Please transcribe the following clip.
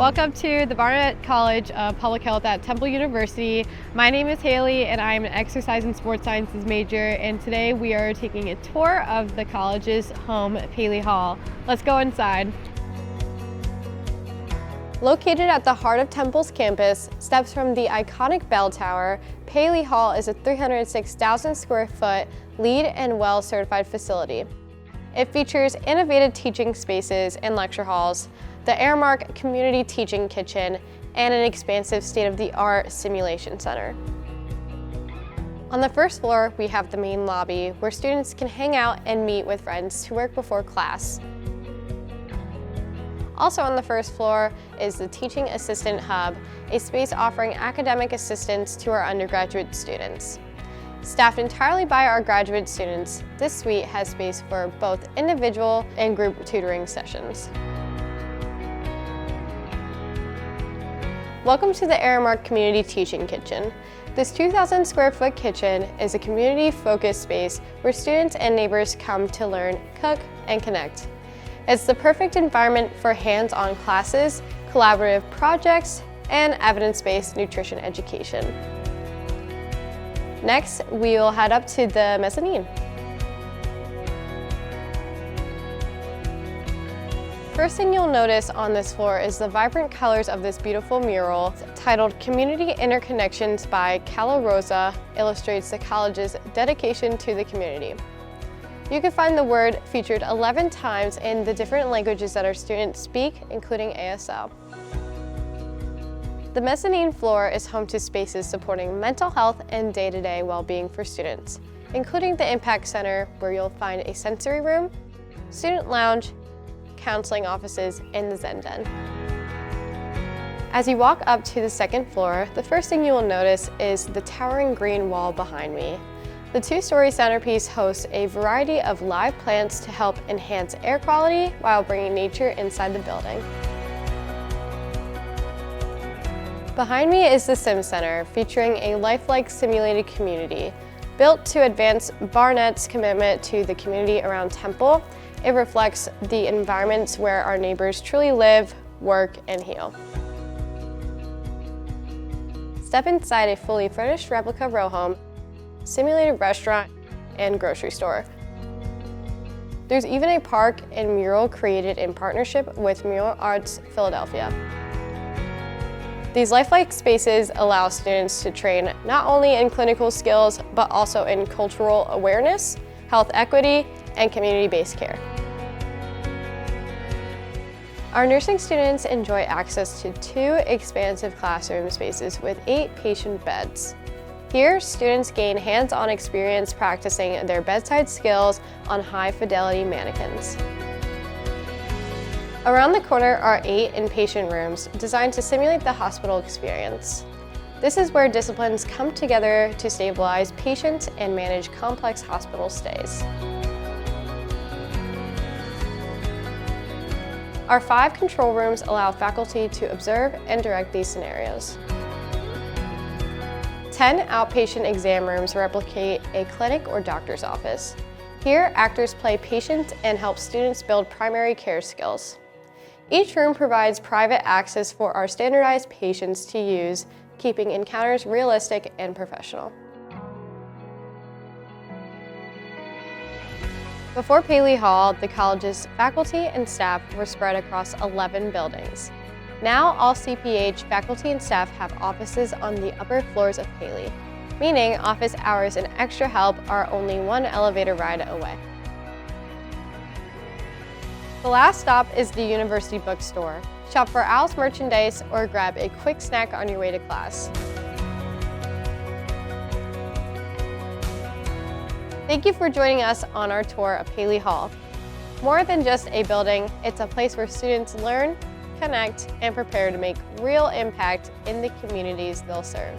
Welcome to the Barnett College of Public Health at Temple University. My name is Haley and I'm an exercise and sports sciences major, and today we are taking a tour of the college's home, Paley Hall. Let's go inside. Located at the heart of Temple's campus, steps from the iconic bell tower, Paley Hall is a 306,000 square foot LEED and WELL certified facility. It features innovative teaching spaces and lecture halls, the Aramark Community Teaching Kitchen, and an expansive state-of-the-art simulation center. On the first floor, we have the main lobby, where students can hang out and meet with friends to work before class. Also on the first floor is the Teaching Assistant Hub, a space offering academic assistance to our undergraduate students. Staffed entirely by our graduate students, this suite has space for both individual and group tutoring sessions. Welcome to the Aramark Community Teaching Kitchen. This 2,000 square foot kitchen is a community-focused space where students and neighbors come to learn, cook, and connect. It's the perfect environment for hands-on classes, collaborative projects, and evidence-based nutrition education. Next, we will head up to the mezzanine. First thing you'll notice on this floor is the vibrant colors of this beautiful mural titled Community Interconnections by Cala Rosa illustrates the college's dedication to the community. You can find the word featured 11 times in the different languages that our students speak, including ASL. The mezzanine floor is home to spaces supporting mental health and day-to-day well-being for students, including the Impact Center, where you'll find a sensory room, student lounge, counseling offices, and the Zen Den. As you walk up to the second floor, the first thing you will notice is the towering green wall behind me. The two-story centerpiece hosts a variety of live plants to help enhance air quality while bringing nature inside the building. Behind me is the Sim Center, featuring a lifelike simulated community. Built to advance Barnett's commitment to the community around Temple, it reflects the environments where our neighbors truly live, work, and heal. Step inside a fully furnished replica row home, simulated restaurant, and grocery store. There's even a park and mural created in partnership with Mural Arts Philadelphia. These lifelike spaces allow students to train not only in clinical skills, but also in cultural awareness, health equity, and community-based care. Our nursing students enjoy access to 2 expansive classroom spaces with 8 patient beds. Here, students gain hands-on experience practicing their bedside skills on high-fidelity mannequins. Around the corner are 8 inpatient rooms designed to simulate the hospital experience. This is where disciplines come together to stabilize patients and manage complex hospital stays. Our 5 control rooms allow faculty to observe and direct these scenarios. 10 outpatient exam rooms replicate a clinic or doctor's office. Here, actors play patients and help students build primary care skills. Each room provides private access for our standardized patients to use, keeping encounters realistic and professional. Before Paley Hall, the college's faculty and staff were spread across 11 buildings. Now, all CPH faculty and staff have offices on the upper floors of Paley, meaning office hours and extra help are only 1 elevator ride away. The last stop is the University Bookstore. Shop for Owl's merchandise or grab a quick snack on your way to class. Thank you for joining us on our tour of Paley Hall. More than just a building, it's a place where students learn, connect, and prepare to make real impact in the communities they'll serve.